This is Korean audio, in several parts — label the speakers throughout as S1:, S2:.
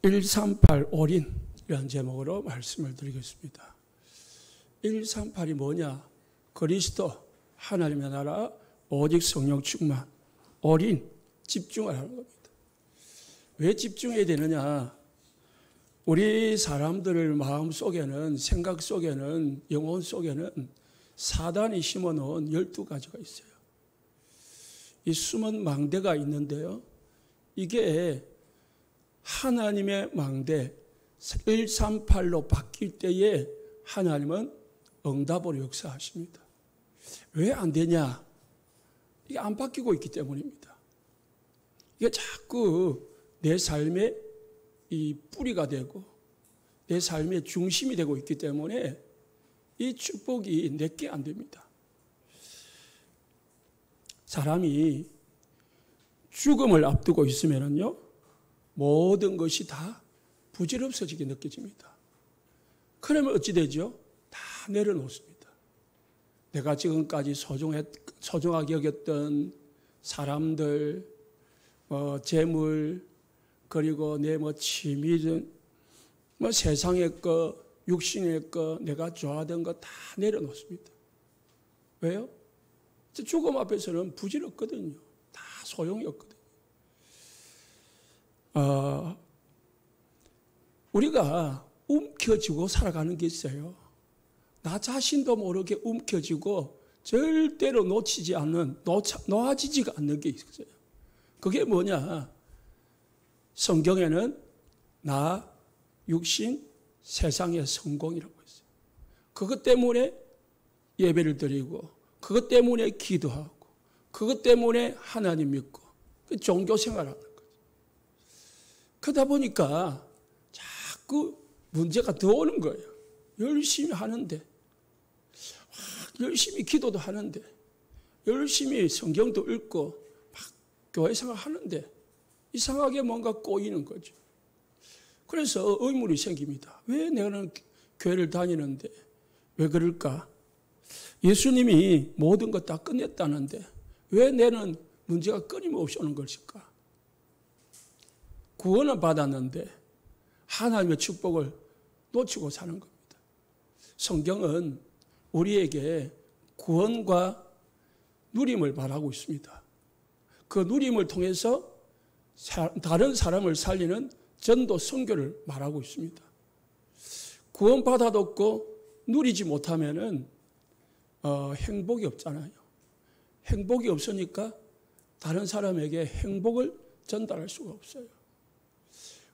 S1: 138 올인이라는 제목으로 말씀을 드리겠습니다. 138이 뭐냐? 그리스도, 하나님의 나라, 오직 성령 충만, 올인, 집중을 하는 겁니다. 왜 집중해야 되느냐? 우리 사람들 마음 속에는, 생각 속에는, 영혼 속에는 사단이 심어놓은 12가지가 있어요. 이 숨은 망대가 있는데요. 이게 하나님의 망대 138로 바뀔 때에 하나님은 응답으로 역사하십니다. 왜 안 되냐? 이게 안 바뀌고 있기 때문입니다. 이게 자꾸 내 삶의 이 뿌리가 되고 내 삶의 중심이 되고 있기 때문에 이 축복이 내게 안 됩니다. 사람이 죽음을 앞두고 있으면요, 모든 것이 다 부질없어지게 느껴집니다. 그러면 어찌 되죠? 다 내려놓습니다. 내가 지금까지 소중하게 여겼던 사람들, 재물, 그리고 내 취미든, 세상의 것, 육신의 것, 내가 좋아하던 거 다 내려놓습니다. 왜요? 죽음 앞에서는 부질 없거든요. 다 소용이 없거든요. 우리가 움켜쥐고 살아가는 게 있어요. 나 자신도 모르게 움켜쥐고 절대로 놓치지 않는, 놓아지지가 않는 게 있어요. 그게 뭐냐? 성경에는 나, 육신, 세상의 성공이라고 했어요. 그것 때문에 예배를 드리고, 그것 때문에 기도하고, 그것 때문에 하나님 믿고, 종교 생활하는 거죠. 그러다 보니까 자꾸 문제가 더 오는 거예요. 열심히 하는데, 열심히 기도도 하는데, 열심히 성경도 읽고, 막 교회 생활 하는데, 이상하게 뭔가 꼬이는 거죠. 그래서 의문이 생깁니다. 왜 내가 교회를 다니는데 왜 그럴까? 예수님이 모든 것 다 끝냈다는데 왜 내는 문제가 끊임없이 오는 것일까? 구원은 받았는데 하나님의 축복을 놓치고 사는 겁니다. 성경은 우리에게 구원과 누림을 말하고 있습니다. 그 누림을 통해서 다른 사람을 살리는 전도 선교를 말하고 있습니다. 구원받아뒀고 누리지 못하면은 행복이 없잖아요. 행복이 없으니까 다른 사람에게 행복을 전달할 수가 없어요.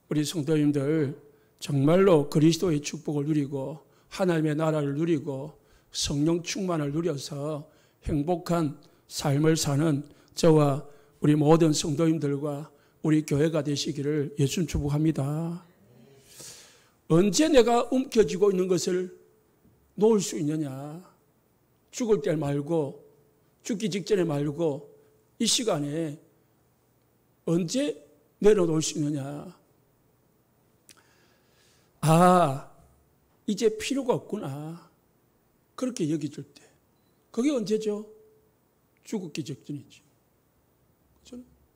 S1: 우리 성도님들 정말로 그리스도의 축복을 누리고 하나님의 나라를 누리고 성령 충만을 누려서 행복한 삶을 사는 저와 우리 모든 성도님들과 우리 교회가 되시기를 예수님 축복합니다. 언제 내가 움켜쥐고 있는 것을 놓을 수 있느냐? 죽을 때 말고, 죽기 직전에 말고, 이 시간에 언제 내려놓을 수 있느냐? 이제 필요가 없구나. 그렇게 여겨질 때. 그게 언제죠? 죽기 직전이죠.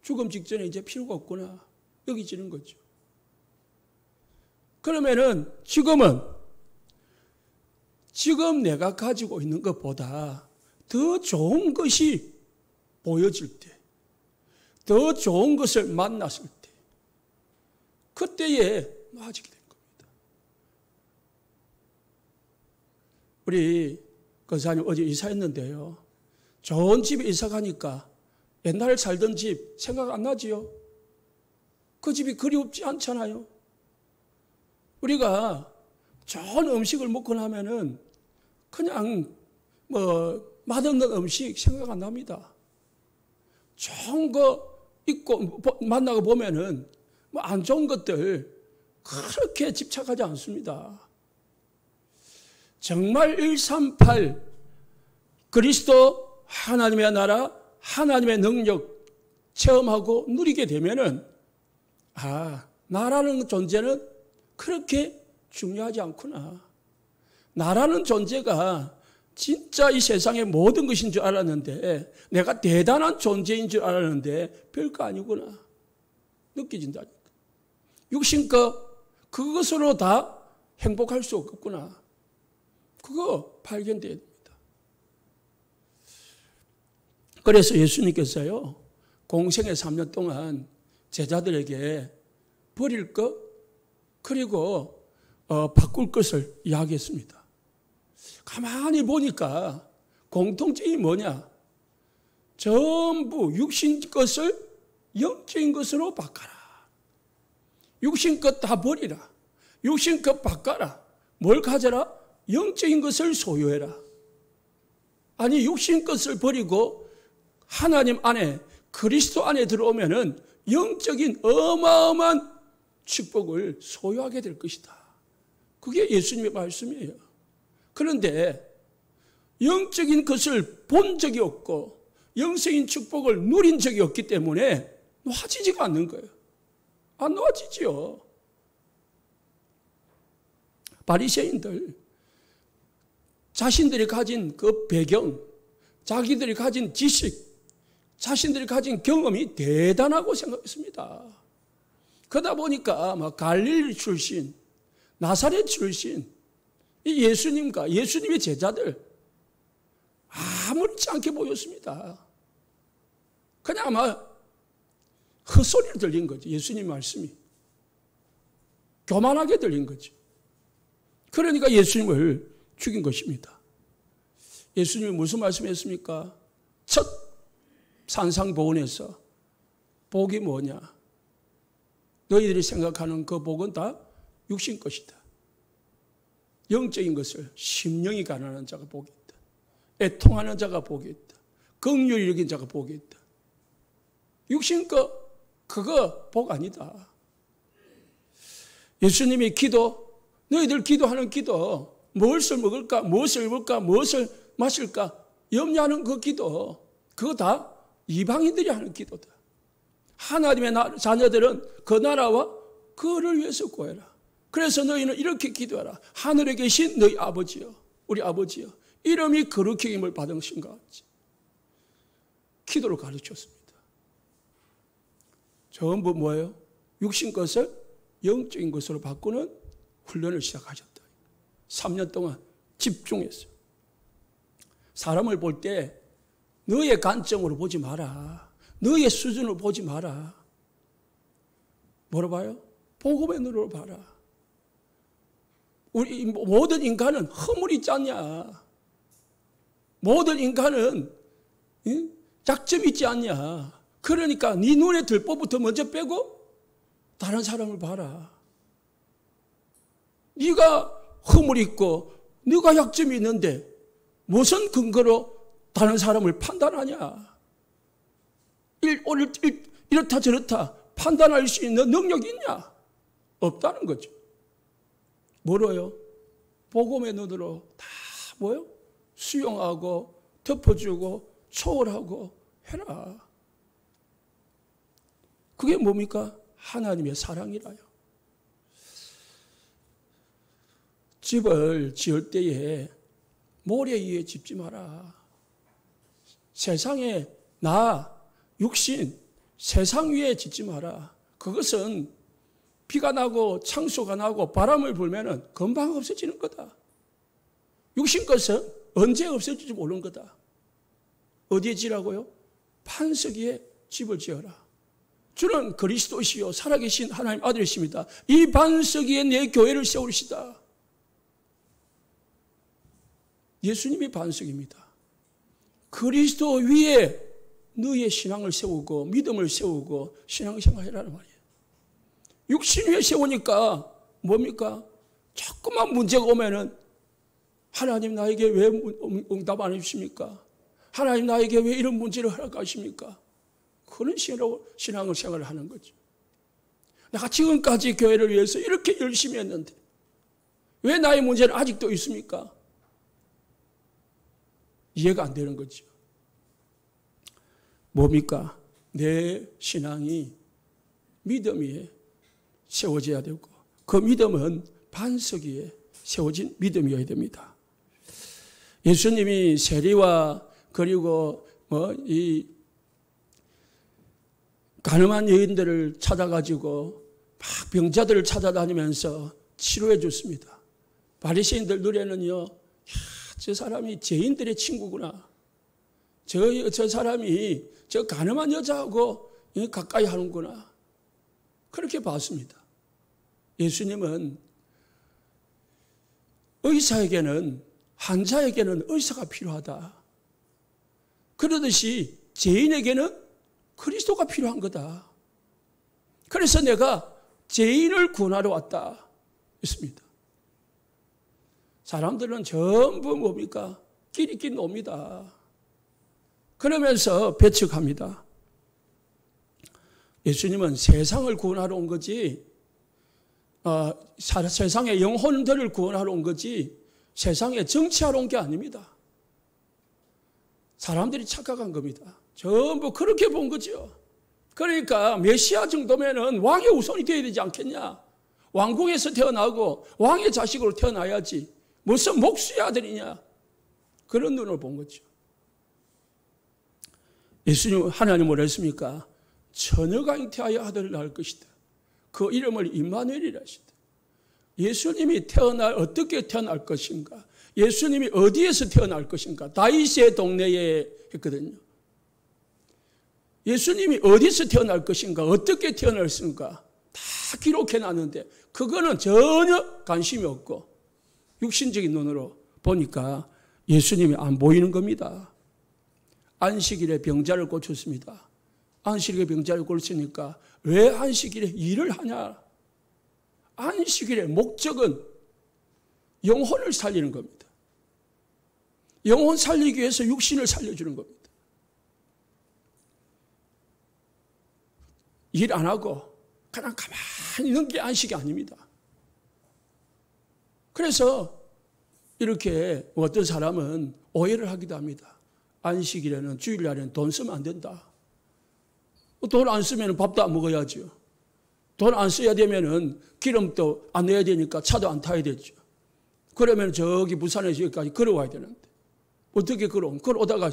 S1: 죽음 직전에 이제 필요가 없구나. 여기지는 거죠. 그러면은 지금 내가 가지고 있는 것보다 더 좋은 것이 보여질 때, 더 좋은 것을 만났을 때, 그때에 나아지게 된 겁니다. 우리 권사님 어제 이사했는데요. 좋은 집에 이사 가니까 옛날에 살던 집 생각 안 나지요? 그 집이 그리웠지 않잖아요. 우리가 좋은 음식을 먹고 나면은 그냥 맛없는 음식 생각 안 납니다. 좋은 거 있고 만나고 보면은 안 좋은 것들 그렇게 집착하지 않습니다. 정말 138 그리스도 하나님의 나라 하나님의 능력 체험하고 누리게 되면은 나라는 존재는 그렇게 중요하지 않구나. 나라는 존재가 진짜 이 세상의 모든 것인 줄 알았는데 내가 대단한 존재인 줄 알았는데 별거 아니구나. 느껴진다니까. 육신껏 그것으로 다 행복할 수 없겠구나. 그거 발견돼야 됩니다. 그래서 예수님께서요, 공생의 3년 동안 제자들에게 버릴 것, 그리고 바꿀 것을 이야기했습니다. 가만히 보니까 공통점이 뭐냐? 전부 육신 것을 영적인 것으로 바꿔라. 육신 것 다 버리라. 육신 것 바꿔라. 뭘 가져라? 영적인 것을 소유해라. 아니, 육신 것을 버리고 하나님 안에, 그리스도 안에 들어오면은 영적인 어마어마한 축복을 소유하게 될 것이다. 그게 예수님의 말씀이에요. 그런데 영적인 것을 본 적이 없고 영적인 축복을 누린 적이 없기 때문에 놓아지지가 않는 거예요. 안 놓아지지요. 바리새인들, 자신들이 가진 그 배경, 자기들이 가진 지식, 자신들이 가진 경험이 대단하고 생각했습니다. 그러다 보니까 갈릴리 출신, 나사렛 출신, 이 예수님과 예수님의 제자들 아무렇지 않게 보였습니다. 그냥 아마 헛소리를 들린 거지. 예수님 말씀이 교만하게 들린 거지. 그러니까 예수님을 죽인 것입니다. 예수님이 무슨 말씀했습니까? 첫 산상보훈에서 복이 뭐냐? 너희들이 생각하는 그 복은 다 육신 것이다. 영적인 것을 심령이 가난한 자가 복이 있다. 애통하는 자가 복이 있다. 긍휼히 여긴 자가 복이 있다. 육신 것 그거 복 아니다. 예수님이 기도, 너희들 기도하는 기도, 무엇을 먹을까, 무엇을 입을까, 무엇을 마실까 염려하는 그 기도, 그거 다 이방인들이 하는 기도다. 하나님의 자녀들은 그 나라와 그를 위해서 구해라. 그래서 너희는 이렇게 기도하라. 하늘에 계신 너희 아버지여, 우리 아버지여, 이름이 거룩히 힘을 받으신 것 같이 기도를 가르쳤습니다. 전부 뭐예요? 육신 것을 영적인 것으로 바꾸는 훈련을 시작하셨다. 3년 동안 집중했어요. 사람을 볼 때 너의 관점으로 보지 마라. 너의 수준으로 보지 마라. 뭐로 봐요? 복음의 눈으로 봐라. 우리 모든 인간은 허물이 있지 않냐? 모든 인간은 약점이 있지 않냐? 그러니까 네 눈에 들 법부터 먼저 빼고 다른 사람을 봐라. 네가 허물이 있고 네가 약점이 있는데 무슨 근거로 다른 사람을 판단하냐? 이렇다 저렇다 판단할 수 있는 능력이 있냐? 없다는 거죠. 뭐로요? 복음의 눈으로 다 뭐요? 수용하고 덮어주고 초월하고 해라. 그게 뭡니까? 하나님의 사랑이라요. 집을 지을 때에 모래 위에 짓지 마라. 세상에 나, 육신, 세상 위에 짓지 마라. 그것은 비가 나고 창수가 나고 바람을 불면은 금방 없어지는 거다. 육신 것은 언제 없어질지 모르는 거다. 어디에 지라고요? 반석 위에 집을 지어라. 주는 그리스도시요 살아계신 하나님 아들이십니다. 이 반석 위에 내 교회를 세우시다. 예수님이 반석입니다. 그리스도 위에 너의 신앙을 세우고 믿음을 세우고 신앙생활해라는 말이에요. 육신 위에 세우니까 뭡니까? 조금만 문제가 오면은 하나님 나에게 왜 응답 안 해주십니까? 하나님 나에게 왜 이런 문제를 허락하십니까? 그런 신앙을 생활을 하는 거죠. 내가 지금까지 교회를 위해서 이렇게 열심히 했는데 왜 나의 문제는 아직도 있습니까? 이해가 안 되는 거죠. 뭡니까? 내 신앙이 믿음 위에 세워져야 되고 그 믿음은 반석 위에 세워진 믿음이어야 됩니다. 예수님이 세리와 그리고 이 가늠한 여인들을 찾아가지고 막 병자들을 찾아다니면서 치료해 줬습니다. 바리새인들 눈에는요, 저 사람이 죄인들의 친구구나. 저 사람이 저 가늠한 여자하고 가까이 하는구나. 그렇게 봤습니다. 예수님은 의사에게는, 환자에게는 의사가 필요하다. 그러듯이 죄인에게는 그리스도가 필요한 거다. 그래서 내가 죄인을 구원하러 왔다. 했습니다. 사람들은 전부 뭡니까? 끼리끼리 놉니다. 그러면서 배척합니다. 예수님은 세상을 구원하러 온 거지, 세상의 영혼들을 구원하러 온 거지, 세상에 정치하러 온 게 아닙니다. 사람들이 착각한 겁니다. 전부 그렇게 본 거죠. 그러니까 메시아 정도면은 왕의 후손이 되어야 되지 않겠냐? 왕궁에서 태어나고 왕의 자식으로 태어나야지. 무슨 목수의 아들이냐? 그런 눈을 본 거죠. 예수님, 하나님 뭐라 했습니까? 처녀가 잉태하여 아들을 낳을 것이다. 그 이름을 임마누엘이라 하시다. 예수님이 어떻게 태어날 것인가? 예수님이 어디에서 태어날 것인가? 다윗의 동네에 했거든요. 예수님이 어디서 태어날 것인가? 어떻게 태어났을까? 다 기록해 놨는데 그거는 전혀 관심이 없고 육신적인 눈으로 보니까 예수님이 안 보이는 겁니다. 안식일에 병자를 고쳤습니다. 안식일에 병자를 고쳤으니까 왜 안식일에 일을 하냐? 안식일의 목적은 영혼을 살리는 겁니다. 영혼 살리기 위해서 육신을 살려주는 겁니다. 일 안 하고 그냥 가만히 있는 게 안식이 아닙니다. 그래서 이렇게 어떤 사람은 오해를 하기도 합니다. 안식일에는, 주일날에는 돈 쓰면 안 된다. 돈 안 쓰면 밥도 안 먹어야죠. 돈 안 써야 되면은 기름도 안 내야 되니까 차도 안 타야 되죠. 그러면 저기 부산에서 여기까지 걸어와야 되는데 어떻게 걸어오다가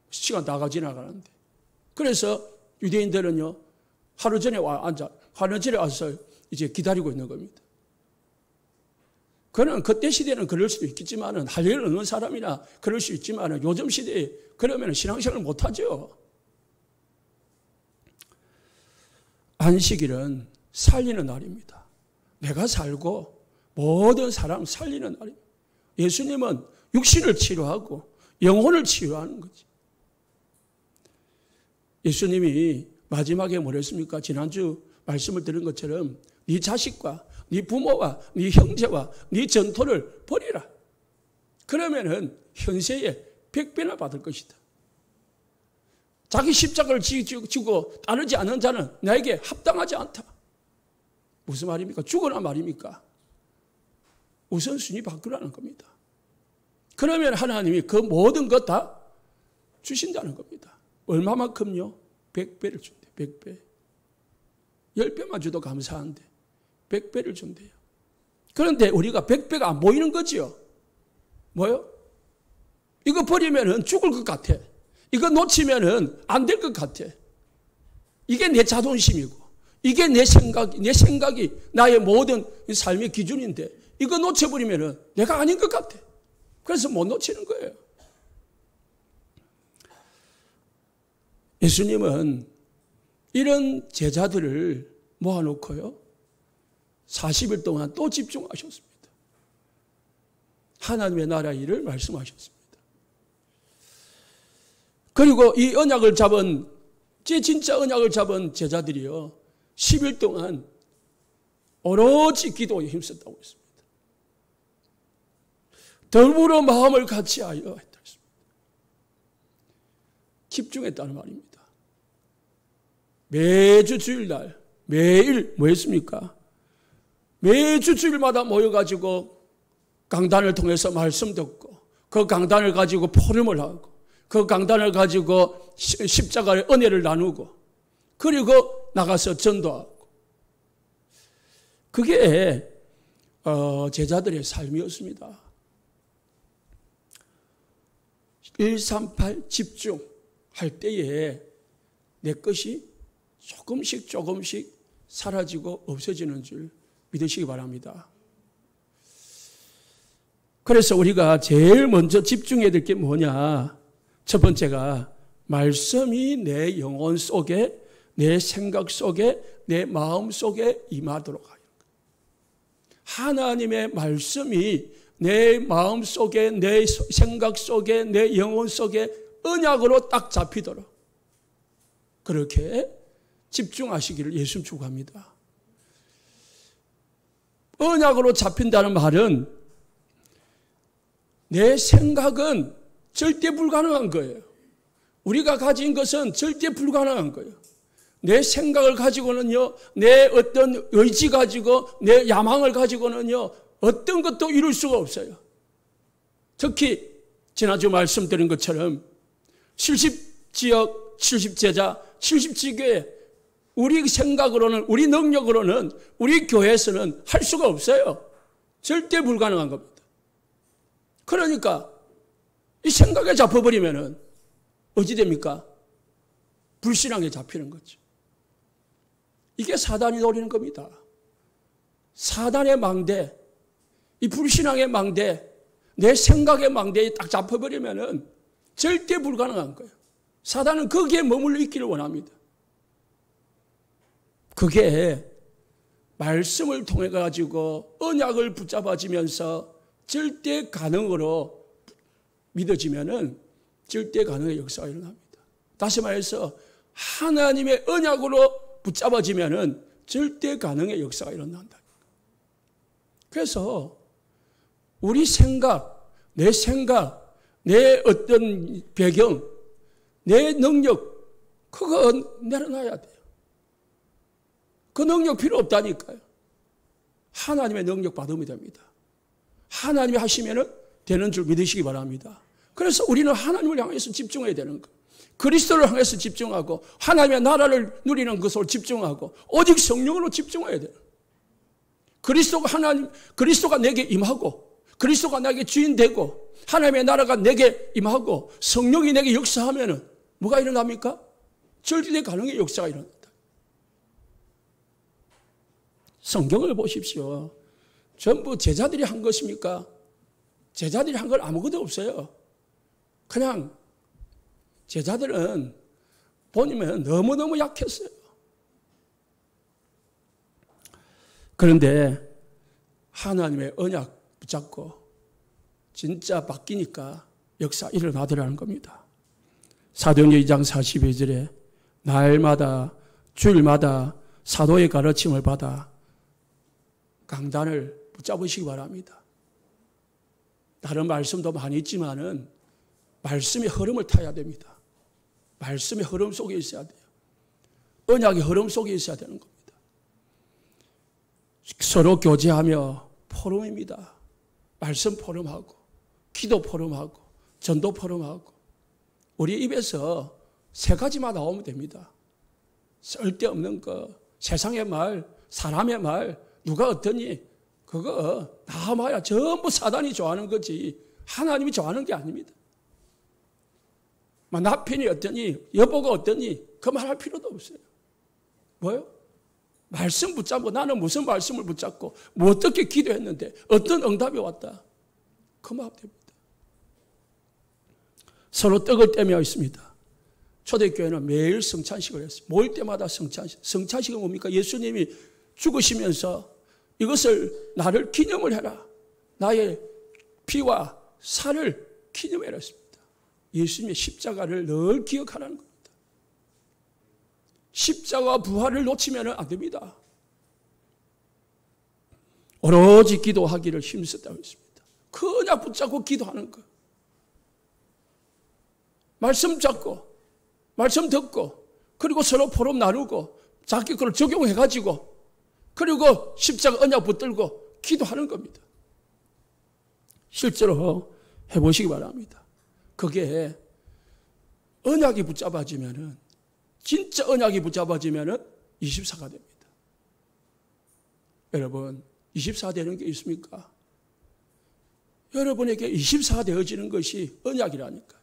S1: 시간 다 지나가는데. 그래서 유대인들은요, 하루 전에 와서 이제 기다리고 있는 겁니다. 그때 시대는 그럴 수도 있겠지만은, 할 일 없는 사람이나 그럴 수 있지만은, 요즘 시대에 그러면 신앙생활을 못하죠. 안식일은 살리는 날입니다. 내가 살고 모든 사람 살리는 날입니다. 예수님은 육신을 치료하고 영혼을 치유하는 거지. 예수님이 마지막에 뭐랬습니까? 지난주 말씀을 드린 것처럼 네 자식과 네 부모와 네 형제와 네 전토를 버리라. 그러면은 현세에 100배나 받을 것이다. 자기 십자가를 지고 따르지 않는 자는 나에게 합당하지 않다. 무슨 말입니까? 죽으라 말입니까? 우선순위 바꾸라는 겁니다. 그러면 하나님이 그 모든 것 다 주신다는 겁니다. 얼마만큼요? 100배를 준대요. 100배. 10배만 줘도 감사한데 100배를 준대요. 그런데 우리가 100배가 안 보이는 거지요. 뭐요? 이거 버리면 죽을 것 같아. 이거 놓치면 안 될 것 같아. 이게 내 자존심이고, 이게 내 생각이 나의 모든 삶의 기준인데, 이거 놓쳐버리면 내가 아닌 것 같아. 그래서 못 놓치는 거예요. 예수님은 이런 제자들을 모아놓고요, 40일 동안 또 집중하셨습니다. 하나님의 나라 일을 말씀하셨습니다. 그리고 이 언약을 잡은, 진짜 언약을 잡은 제자들이요, 10일 동안 오로지 기도에 힘썼다고 했습니다. 더불어 마음을 같이하여 했다 했습니다. 집중했다는 말입니다. 매주 주일날, 매일 뭐 했습니까? 매주 주일마다 모여가지고 강단을 통해서 말씀 듣고, 그 강단을 가지고 포럼을 하고, 그 강단을 가지고 십자가의 은혜를 나누고, 그리고 나가서 전도하고. 그게 제자들의 삶이었습니다. 138 집중할 때에 내 것이 조금씩 사라지고 없어지는 줄 믿으시기 바랍니다. 그래서 우리가 제일 먼저 집중해야 될 게 뭐냐? 첫 번째가 말씀이 내 영혼 속에, 내 생각 속에, 내 마음 속에 임하도록 하는 것. 하나님의 말씀이 내 마음 속에, 내 생각 속에, 내 영혼 속에 언약으로 딱 잡히도록 그렇게 집중하시기를 예수님 축복합니다. 언약으로 잡힌다는 말은 내 생각은 절대 불가능한 거예요. 우리가 가진 것은 절대 불가능한 거예요. 내 생각을 가지고는요, 내 어떤 의지 가지고, 내 야망을 가지고는요, 어떤 것도 이룰 수가 없어요. 특히 지난주 말씀드린 것처럼 70지역, 70제자, 70지교회 우리 생각으로는, 우리 능력으로는, 우리 교회에서는 할 수가 없어요. 절대 불가능한 겁니다. 그러니까 이 생각에 잡혀버리면은 어찌 됩니까? 불신앙에 잡히는 거죠. 이게 사단이 노리는 겁니다. 사단의 망대, 이 불신앙의 망대, 내 생각의 망대에 딱 잡혀버리면은 절대 불가능한 거예요. 사단은 거기에 머물러 있기를 원합니다. 그게 말씀을 통해 가지고 언약을 붙잡아지면서 절대 가능으로 믿어지면은 절대 가능의 역사가 일어납니다. 다시 말해서 하나님의 언약으로 붙잡아지면은 절대 가능의 역사가 일어난다. 그래서 우리 생각, 내 어떤 배경, 내 능력, 그거 내려놔야 돼요. 그 능력 필요 없다니까요. 하나님의 능력 받으면 됩니다. 하나님이 하시면은 되는 줄 믿으시기 바랍니다. 그래서 우리는 하나님을 향해서 집중해야 되는 거예요. 그리스도를 향해서 집중하고 하나님의 나라를 누리는 것으로 집중하고 오직 성령으로 집중해야 돼요. 그리스도가 내게 임하고 그리스도가 나에게 주인 되고 하나님의 나라가 내게 임하고 성령이 내게 역사하면은 뭐가 일어납니까? 절대 가능의 역사가 일어납니다. 성경을 보십시오. 전부 제자들이 한 것입니까? 제자들이 한 건 아무것도 없어요. 그냥 제자들은 보면 너무너무 약했어요. 그런데 하나님의 언약 붙잡고 진짜 바뀌니까 역사 일어나더라는 겁니다. 사도행전 2장 42절에 날마다 주일마다 사도의 가르침을 받아 강단을 붙잡으시기 바랍니다. 다른 말씀도 많이 있지만은 말씀의 흐름을 타야 됩니다. 말씀의 흐름 속에 있어야 돼요. 언약의 흐름 속에 있어야 되는 겁니다. 서로 교제하며 포럼입니다. 말씀 포럼하고 기도 포럼하고 전도 포럼하고 우리 입에서 세 가지만 나오면 됩니다. 쓸데없는 거, 세상의 말, 사람의 말, 누가 어떠니 그거 나와야 전부 사단이 좋아하는 거지 하나님이 좋아하는 게 아닙니다. 남편이 어떠니 여보가 어떠니 그 말할 필요도 없어요. 뭐요? 말씀 붙잡고 나는 무슨 말씀을 붙잡고 뭐 어떻게 기도했는데 어떤 응답이 왔다. 그 마음 됩니다. 서로 떡을 떼며 있습니다. 초대교회는 매일 성찬식을 했어요. 모일 때마다 성찬식. 성찬식은 뭡니까? 예수님이 죽으시면서 이것을 나를 기념을 해라. 나의 피와 살을 기념해라 했습니다. 예수님의 십자가를 늘 기억하라는 겁니다. 십자가 부활을 놓치면 안 됩니다. 오로지 기도하기를 힘썼다고 했습니다. 그 언약 붙잡고 기도하는 거. 말씀 잡고 말씀 듣고 그리고 서로 포럼 나누고 자기 걸 적용해가지고 그리고 십자가 언약 붙들고 기도하는 겁니다. 실제로 해보시기 바랍니다. 그게 언약이 붙잡아지면은 진짜 언약이 붙잡아지면은 24가 됩니다. 여러분 24 되는 게 있습니까? 여러분에게 24 되어지는 것이 언약이라니까.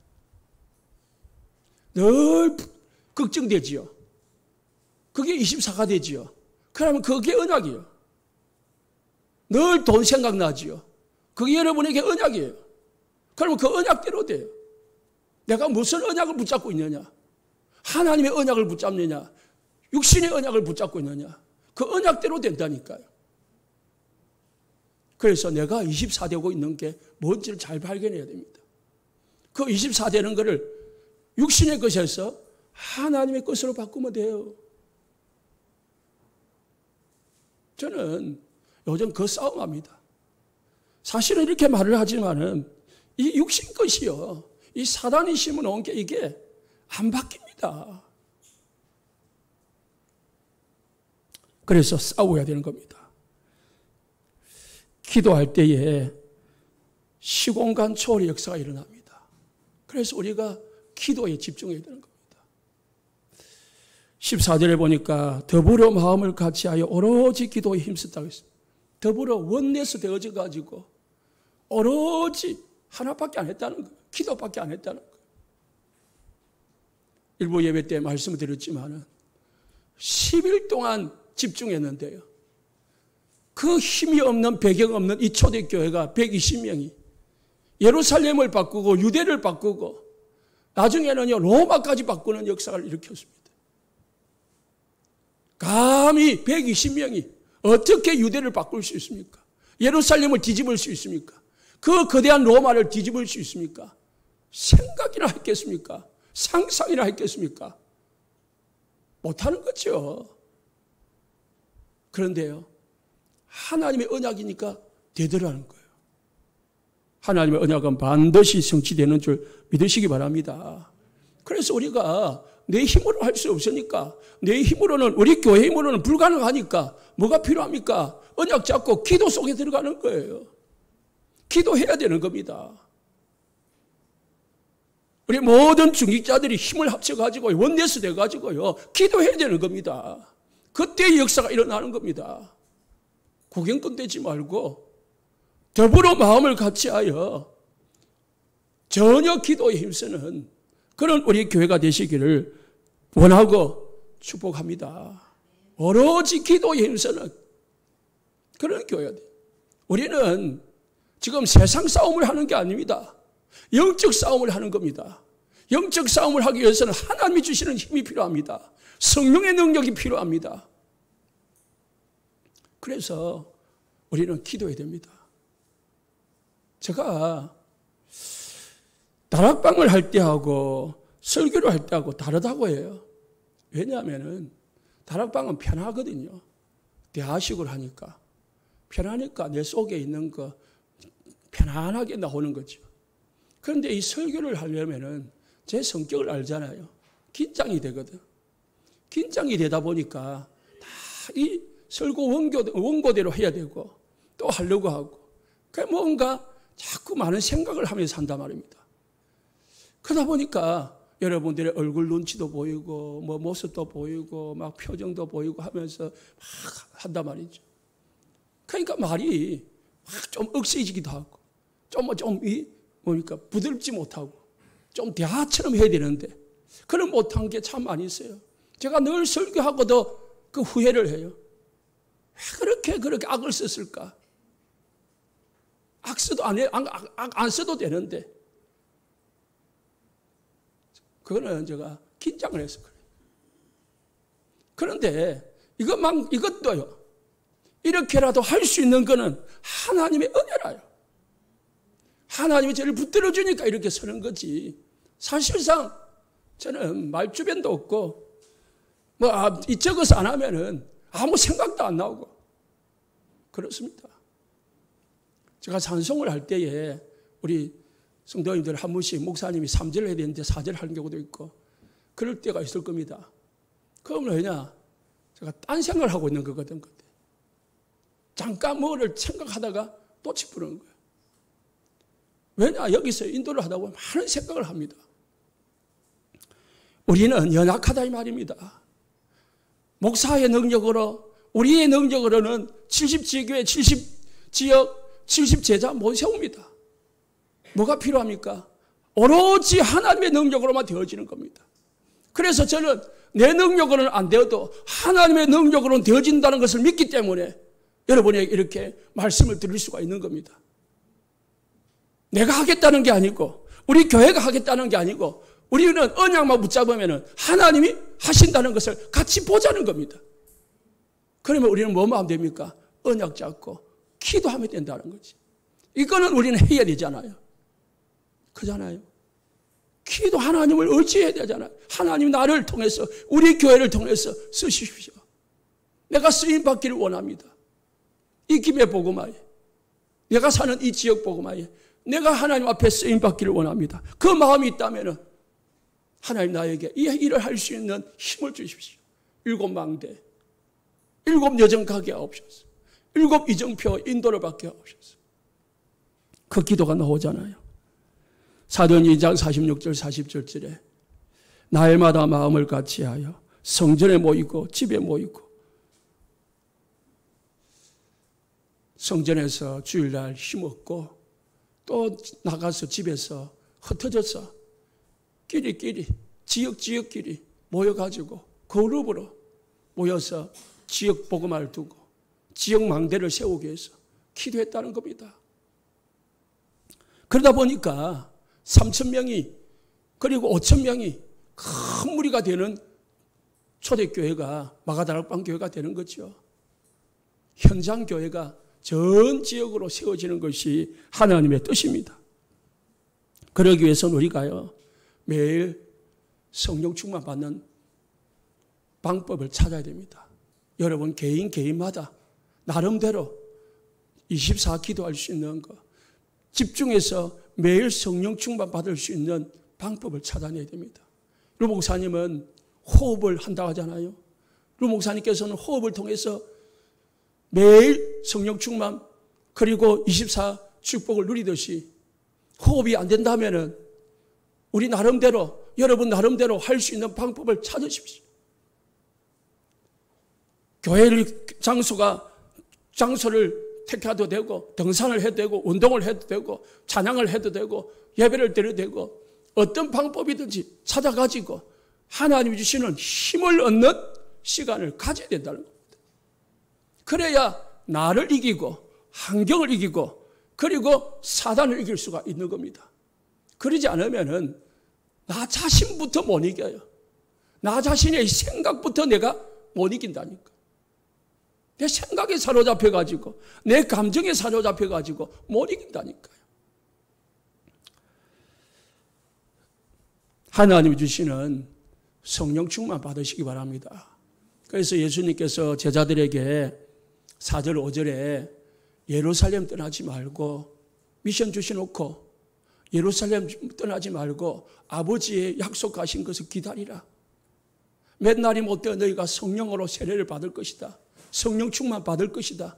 S1: 늘 걱정되지요. 그게 24가 되지요. 그러면 그게 언약이에요. 늘 돈 생각나지요. 그게 여러분에게 언약이에요. 그러면 그 언약대로 돼요. 내가 무슨 언약을 붙잡고 있느냐? 하나님의 언약을 붙잡느냐? 육신의 언약을 붙잡고 있느냐? 그 언약대로 된다니까요. 그래서 내가 24되고 있는 게 뭔지를 잘 발견해야 됩니다. 그 24되는 것을 육신의 것에서 하나님의 것으로 바꾸면 돼요. 저는 요즘 그 싸움합니다. 사실은 이렇게 말을 하지만은 이 육신 것이요, 이 사단이 심어놓은 게 이게 안 바뀝니다. 그래서 싸워야 되는 겁니다. 기도할 때에 시공간 초월의 역사가 일어납니다. 그래서 우리가 기도에 집중해야 되는 겁니다. 14절에 보니까 더불어 마음을 같이하여 오로지 기도에 힘썼다고 했습니다. 더불어 원내서 되어져 가지고 오로지 하나밖에 안 했다는 거예요. 기도밖에 안 했다는 거예요. 일부 예배 때 말씀을 드렸지만은 10일 동안 집중했는데요. 그 힘이 없는 배경 없는 이 초대교회가 120명이 예루살렘을 바꾸고 유대를 바꾸고 나중에는요 로마까지 바꾸는 역사를 일으켰습니다. 감히 120명이 어떻게 유대를 바꿀 수 있습니까? 예루살렘을 뒤집을 수 있습니까? 그 거대한 로마를 뒤집을 수 있습니까? 생각이나 했겠습니까? 상상이나 했겠습니까? 못하는 거죠. 그런데요, 하나님의 언약이니까 되더라는 거예요. 하나님의 언약은 반드시 성취되는 줄 믿으시기 바랍니다. 그래서 우리가 내 힘으로 할 수 없으니까, 내 힘으로는, 우리 교회 힘으로는 불가능하니까 뭐가 필요합니까? 언약 잡고 기도 속에 들어가는 거예요. 기도해야 되는 겁니다. 우리 모든 중직자들이 힘을 합쳐가지고 원내스 돼가지고요 기도해야 되는 겁니다. 그때 역사가 일어나는 겁니다. 구경꾼 되지 말고 더불어 마음을 같이하여 전혀 기도에 힘쓰는 그런 우리 교회가 되시기를 원하고 축복합니다. 오로지 기도에 힘쓰는 그런 교회가 돼요. 우리는 지금 세상 싸움을 하는 게 아닙니다. 영적 싸움을 하는 겁니다. 영적 싸움을 하기 위해서는 하나님이 주시는 힘이 필요합니다. 성령의 능력이 필요합니다. 그래서 우리는 기도해야 됩니다. 제가 다락방을 할 때하고 설교를 할 때하고 다르다고 해요. 왜냐하면 다락방은 편하거든요. 대화식으로 하니까. 편하니까 내 속에 있는 거 편안하게 나오는 거죠. 그런데 이 설교를 하려면은 제 성격을 알잖아요. 긴장이 되거든. 긴장이 되다 보니까 다 이 설교 원고대로 해야 되고 또 하려고 하고 그 뭔가 자꾸 많은 생각을 하면서 한단 말입니다. 그러다 보니까 여러분들의 얼굴 눈치도 보이고 뭐 모습도 보이고 막 표정도 보이고 하면서 막 한단 말이죠. 그러니까 말이 막 좀 억세지기도 하고 뭡니까 부드럽지 못하고 좀 대화처럼 해야 되는데 그런 못한 게 참 많이 있어요. 제가 늘 설교하고도 그 후회를 해요. 왜 그렇게 악을 썼을까? 악 써도 안 써도 되는데 그거는 제가 긴장을 해서 그래요. 그런데 이것도요. 이렇게라도 할 수 있는 거는 하나님의 은혜라요. 하나님이 저를 붙들어 주니까 이렇게 서는 거지. 사실상 저는 말주변도 없고 이쪽에서 안 하면은 아무 생각도 안 나오고 그렇습니다. 제가 찬송을 할 때에 우리 성도님들 한 분씩 목사님이 3절 해야 되는데 4절 하는 경우도 있고 그럴 때가 있을 겁니다. 그러면 왜냐? 제가 딴 생각을 하고 있는 거거든. 그때. 잠깐 뭐를 생각하다가 또 짚으는 거예요. 왜냐? 여기서 인도를 하다 보면 많은 생각을 합니다. 우리는 연약하다 이 말입니다. 목사의 능력으로 우리의 능력으로는 70지교회 70지역 70제자 못 세웁니다. 뭐가 필요합니까? 오로지 하나님의 능력으로만 되어지는 겁니다. 그래서 저는 내 능력으로는 안 되어도 하나님의 능력으로는 되어진다는 것을 믿기 때문에 여러분에게 이렇게 말씀을 드릴 수가 있는 겁니다. 내가 하겠다는 게 아니고 우리 교회가 하겠다는 게 아니고 우리는 언약만 붙잡으면 하나님이 하신다는 것을 같이 보자는 겁니다. 그러면 우리는 뭐만 하면 됩니까? 언약 잡고 기도하면 된다는 거지. 이거는 우리는 해야 되잖아요. 그잖아요. 기도 하나님을 의지해야 되잖아요. 하나님 나를 통해서 우리 교회를 통해서 쓰십시오. 내가 쓰임받기를 원합니다. 이 김해 복음화에 내가 사는 이 지역 복음화에 내가 하나님 앞에 쓰임받기를 원합니다. 그 마음이 있다면 하나님 나에게 이 일을 할 수 있는 힘을 주십시오. 7 망대 7 여정 가게 하옵소서. 7 이정표 인도를 받게 하옵소서. 그 기도가 나오잖아요. 사도행 2장 46절 47절에 날마다 마음을 같이하여 성전에 모이고 집에 모이고 성전에서 주일날 힘없고 또 나가서 집에서 흩어져서 끼리끼리 지역끼리 모여가지고 그룹으로 모여서 지역 복음화를 두고 지역 망대를 세우기 위해서 기도했다는 겁니다. 그러다 보니까 3,000명이 그리고 5,000명이 큰 무리가 되는 초대교회가 마가다락방 교회가 되는 거죠. 현장 교회가 전 지역으로 세워지는 것이 하나님의 뜻입니다. 그러기 위해서는 우리가요 매일 성령 충만 받는 방법을 찾아야 됩니다. 여러분 개인마다 나름대로 24 기도할 수 있는 거 집중해서 매일 성령 충만 받을 수 있는 방법을 찾아내야 됩니다. 루 목사님은 호흡을 한다고 하잖아요. 루 목사님께서는 호흡을 통해서 매일 성령 충만 그리고 24 축복을 누리듯이 호흡이 안 된다면 우리 나름대로 여러분 나름대로 할 수 있는 방법을 찾으십시오. 교회를 장소를 택해도 되고 등산을 해도 되고 운동을 해도 되고 찬양을 해도 되고 예배를 드려도 되고 어떤 방법이든지 찾아가지고 하나님이 주시는 힘을 얻는 시간을 가져야 된다는 겁니다. 그래야 나를 이기고 환경을 이기고 그리고 사단을 이길 수가 있는 겁니다. 그러지 않으면은 나 자신부터 못 이겨요. 나 자신의 생각부터 내가 못 이긴다니까. 내 생각에 사로잡혀가지고 내 감정에 사로잡혀가지고 못 이긴다니까요. 하나님이 주시는 성령 충만 받으시기 바랍니다. 그래서 예수님께서 제자들에게 4절 5절에 예루살렘 떠나지 말고 미션 주셔놓고 예루살렘 떠나지 말고 아버지의 약속하신 것을 기다리라. 몇 날이 못되어 너희가 성령으로 세례를 받을 것이다. 성령 충만 받을 것이다.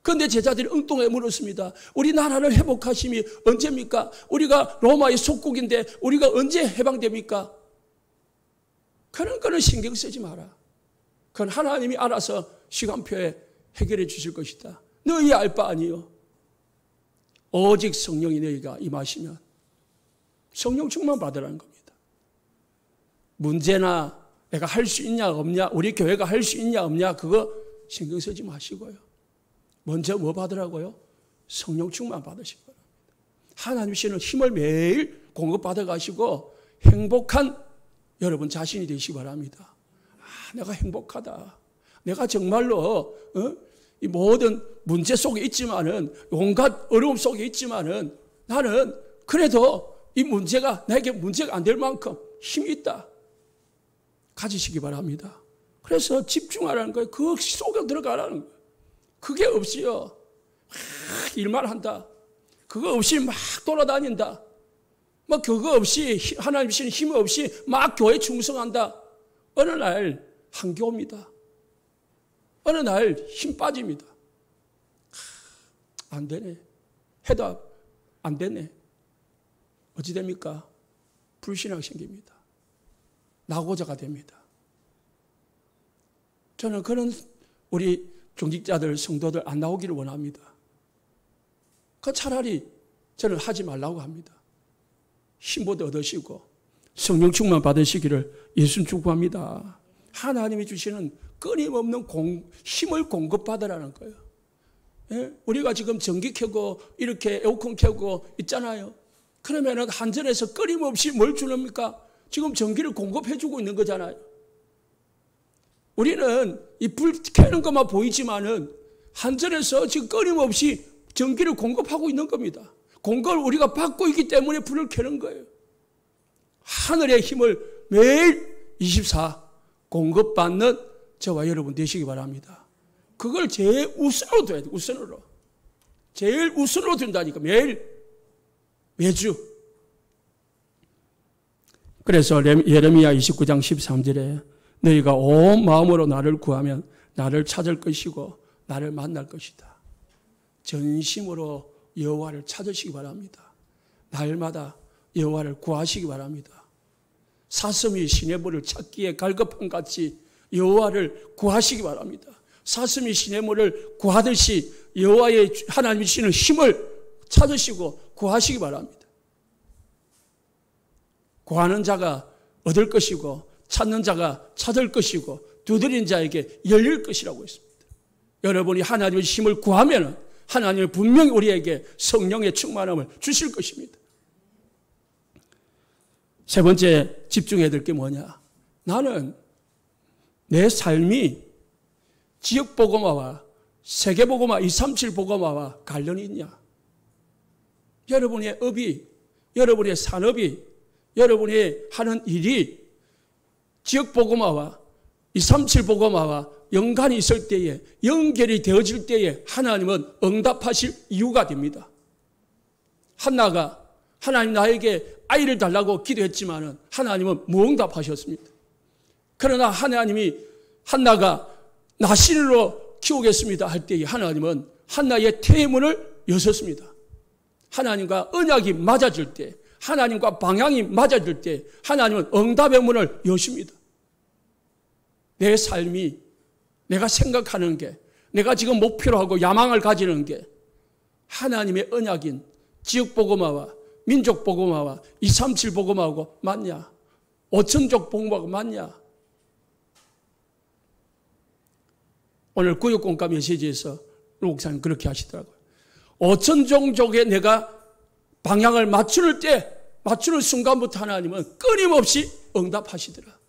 S1: 그런데 제자들이 엉뚱하게 물었습니다. 우리 나라를 회복하심이 언제입니까? 우리가 로마의 속국인데 우리가 언제 해방됩니까? 그런 거는 신경 쓰지 마라. 그건 하나님이 알아서 시간표에 해결해 주실 것이다. 너희 알 바 아니요. 오직 성령이 너희가 임하시면 성령 충만 받으라는 겁니다. 문제나 내가 할 수 있냐 없냐 우리 교회가 할 수 있냐 없냐 그거 신경 쓰지 마시고요. 먼저 뭐 받으라고요? 성령 충만 받으시기 바랍니다. 하나님 씨는 힘을 매일 공급받아 가시고 행복한 여러분 자신이 되시기 바랍니다. 내가 행복하다. 내가 정말로 이 모든 문제 속에 있지만은 온갖 어려움 속에 있지만은 나는 그래도 이 문제가 나에게 문제가 안 될 만큼 힘이 있다. 가지시기 바랍니다. 그래서 집중하라는 거예요. 그 속에 들어가라는 거예요. 그게 없이요. 일만 한다. 그거 없이 막 돌아다닌다. 뭐 그거 없이 하나님 주시는 힘 없이 막 교회 충성한다. 어느 날 한계 옵니다. 어느 날 힘 빠집니다. 안 되네. 해도 안 되네. 어찌 됩니까? 불신앙 생깁니다. 낙오자가 됩니다. 저는 그런 우리 종직자들, 성도들 안 나오기를 원합니다. 그 차라리 저는 하지 말라고 합니다. 힘보다 얻으시고 성령 충만 받으시기를 예수님 축복합니다. 하나님이 주시는 끊임없는 힘을 공급받으라는 거예요. 예? 우리가 지금 전기 켜고 이렇게 에어컨 켜고 있잖아요. 그러면은 한전에서 끊임없이 뭘 주랍니까? 지금 전기를 공급해 주고 있는 거잖아요. 우리는 이 불 켜는 것만 보이지만은 한전에서 지금 끊임없이 전기를 공급하고 있는 겁니다. 공급을 우리가 받고 있기 때문에 불을 켜는 거예요. 하늘의 힘을 매일 24 공급받는 저와 여러분 되시기 바랍니다. 그걸 제일 우선으로 둬야 돼요. 우선으로. 제일 우선으로 둔다니까. 매주. 그래서 예레미야 29장 13절에 너희가 온 마음으로 나를 구하면 나를 찾을 것이고 나를 만날 것이다. 전심으로 여호와를 찾으시기 바랍니다. 날마다 여호와를 구하시기 바랍니다. 사슴이 시냇물을 찾기에 갈급한 같이 여호와를 구하시기 바랍니다. 사슴이 시냇물을 구하듯이 여호와의 하나님이 주시는 힘을 찾으시고 구하시기 바랍니다. 구하는 자가 얻을 것이고 찾는 자가 찾을 것이고 두드린 자에게 열릴 것이라고 했습니다. 여러분이 하나님의 힘을 구하면 하나님은 분명히 우리에게 성령의 충만함을 주실 것입니다. 세 번째 집중해야 될 게 뭐냐? 나는 내 삶이 지역복음화와 세계복음화 237 복음화와 관련이 있냐? 여러분의 업이, 여러분의 산업이, 여러분이 하는 일이 지역복음화와 237 복음화와 연관이 있을 때에, 연결이 되어질 때에 하나님은 응답하실 이유가 됩니다. 한나가 하나님 나에게 아이를 달라고 기도했지만 하나님은 무응답하셨습니다. 그러나 하나님이 한나가 나신으로 키우겠습니다 할 때에 하나님은 한나의 태문을 여셨습니다. 하나님과 언약이 맞아질 때, 하나님과 방향이 맞아질 때 하나님은 응답의 문을 여십니다. 내 삶이, 내가 생각하는 게, 내가 지금 목표로 하고 야망을 가지는 게 하나님의 언약인 지역복음화와 민족복음화와 237 복음화하고 맞냐? 5천족 복음화하고 맞냐? 오늘 구역공과 메시지에서 목사님 그렇게 하시더라고요. 5천종족에 내가 방향을 맞추는 순간부터 하나님은 끊임없이 응답하시더라.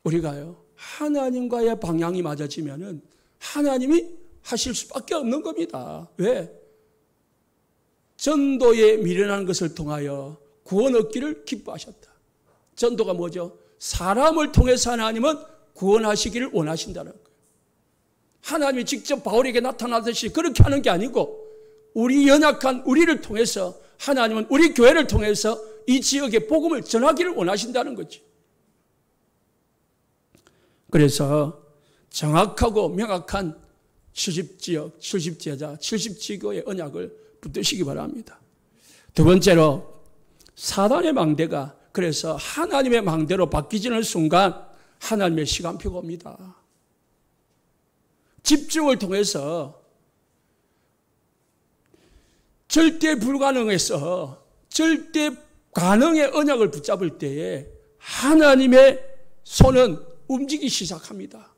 S1: 우리가요, 하나님과의 방향이 맞아지면은 하나님이 하실 수밖에 없는 겁니다. 왜? 전도에 미련한 것을 통하여 구원 얻기를 기뻐하셨다. 전도가 뭐죠? 사람을 통해서 하나님은 구원하시기를 원하신다는 거예요. 하나님이 직접 바울에게 나타나듯이 그렇게 하는 게 아니고 우리 연약한 우리를 통해서 하나님은 우리 교회를 통해서 이 지역에 복음을 전하기를 원하신다는 거죠. 그래서 정확하고 명확한 70지역, 70제자, 70지교의 언약을 붙드시기 바랍니다. 두 번째로 사단의 망대가 그래서 하나님의 망대로 바뀌지는 순간 하나님의 시간표가 옵니다. 집중을 통해서 절대 불가능에서 절대 가능의 언약을 붙잡을 때에 하나님의 손은 움직이기 시작합니다.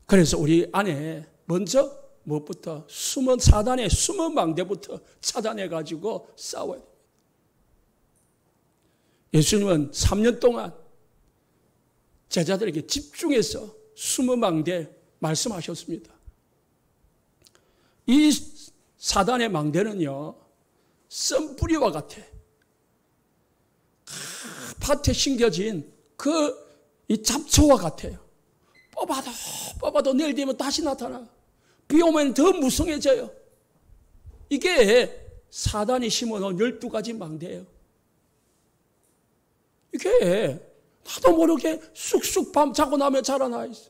S1: 그래서 우리 안에 먼저 무엇부터? 사단의 숨은 망대부터 찾아내가지고 싸워야 됩니다. 예수님은 3년 동안 제자들에게 집중해서 숨은 망대 말씀하셨습니다. 이 사단의 망대는요, 썬뿌리와 같아. 밭에 심겨진 이 잡초와 같아요. 뽑아도 내일 되면 다시 나타나. 비 오면 더 무성해져요. 이게 사단이 심어놓은 12가지 망대예요. 이게 나도 모르게 쑥쑥 밤 자고 나면 자라나 있어.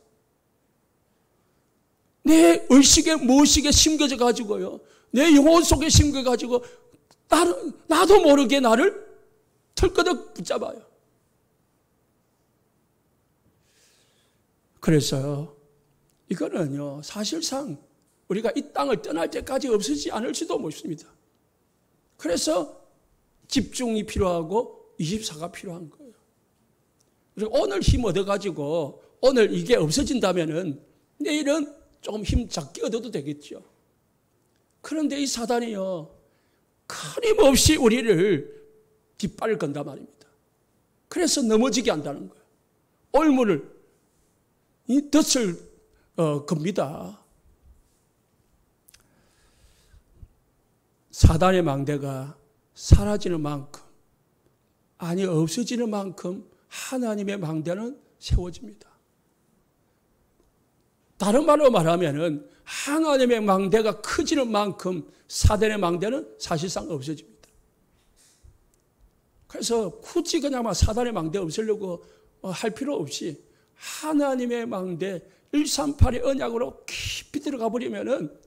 S1: 내 의식에 무의식에 심겨져 가지고요. 내 영혼 속에 심겨 가지고 나도 모르게 나를 털끄덕 붙잡아요. 그래서 이거는요, 사실상 우리가 이 땅을 떠날 때까지 없어지지 않을지도 모릅니다. 그래서 집중이 필요하고 24가 필요한 거예요. 그리고 오늘 힘 얻어가지고 오늘 이게 없어진다면은 내일은 조금 힘 작게 얻어도 되겠죠. 그런데 이 사단이요, 끊임없이 우리를 깃발을 건단 말입니다. 그래서 넘어지게 한다는 거예요. 올무를, 이 덫을 겁니다. 사단의 망대가 사라지는 만큼, 아니 없어지는 만큼 하나님의 망대는 세워집니다. 다른 말로 말하면은 하나님의 망대가 커지는 만큼 사단의 망대는 사실상 없어집니다. 그래서 굳이 그냥 막 사단의 망대 없애려고 할 필요 없이 하나님의 망대 138의 언약으로 깊이 들어가 버리면은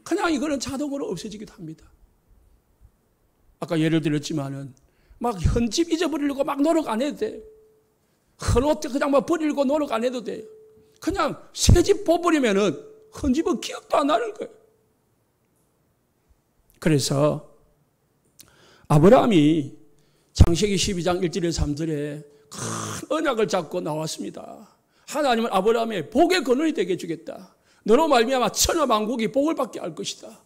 S1: 그냥 이거는 자동으로 없어지기도 합니다. 아까 예를 들었지만은 막 헌집 잊어버리려고 막 노력 안 해도 돼요. 헌옷 그냥 막 버리려고 노력 안 해도 돼요. 그냥 새집 뽑아버리면은 헌집은 기억도 안 나는 거예요. 그래서 아브라함이 창세기 12장 1절에 3절에 큰 언약을 잡고 나왔습니다. 하나님은 아브라함의 복의 근원이 되게 해주겠다. 너로 말미암아 천하 만국이 복을 받게 할 것이다.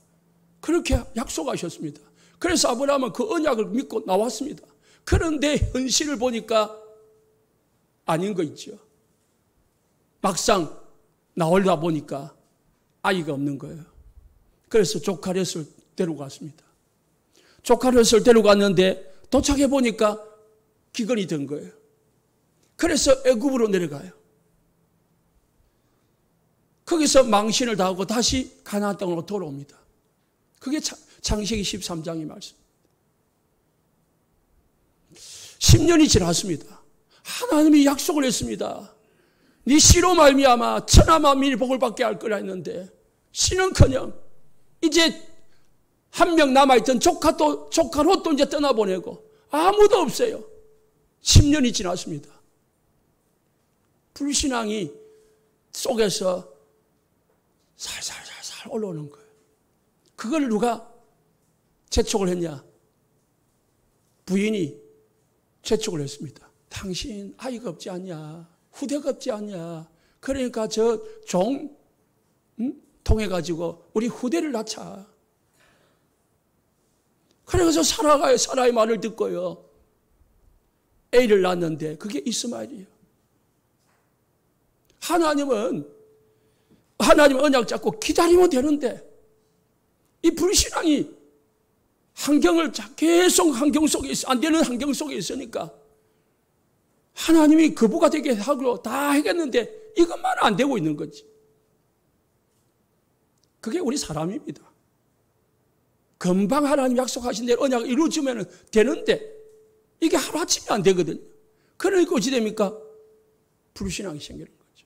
S1: 그렇게 약속하셨습니다. 그래서 아브라함은 그 언약을 믿고 나왔습니다. 그런데 현실을 보니까 아닌 거 있죠. 막상 나오다 보니까 아이가 없는 거예요. 그래서 조카 롯을 데리고 갔습니다. 조카 롯을 데리고 갔는데 도착해 보니까 기근이 된 거예요. 그래서 애굽으로 내려가요. 거기서 망신을 당하고 다시 가나안 땅으로 돌아옵니다. 그게 창세기 13장의 말씀. 10년이 지났습니다. 하나님이 약속을 했습니다. 네 씨로 말미암아 천하 만민이 복을 받게 할 거라 했는데 씨는커녕 이제 한 명 남아있던 조카 롯도 이제 떠나보내고 아무도 없어요. 10년이 지났습니다. 불신앙이 속에서 살살살살 올라오는 거예요. 그걸 누가 재촉을 했냐? 부인이 재촉을 했습니다. 당신 아이가 없지 않냐? 후대가 없지 않냐? 그러니까 저 종 통해가지고 우리 후대를 낳자. 그래서 사라의 말을 듣고요. A를 낳았는데 그게 이스마엘이에요. 하나님은 언약 잡고 기다리면 되는데 이 불신앙이 계속 환경 속에 안 되는 환경 속에 있으니까 하나님이 거부가 되게 하고 다 하겠는데 이것만 안 되고 있는 거지. 그게 우리 사람입니다. 금방 하나님 약속하신 대로 언약을 이루어지면 되는데 이게 하루아침에 안 되거든요. 그러니까 어찌 됩니까? 불신앙이 생기는 거죠.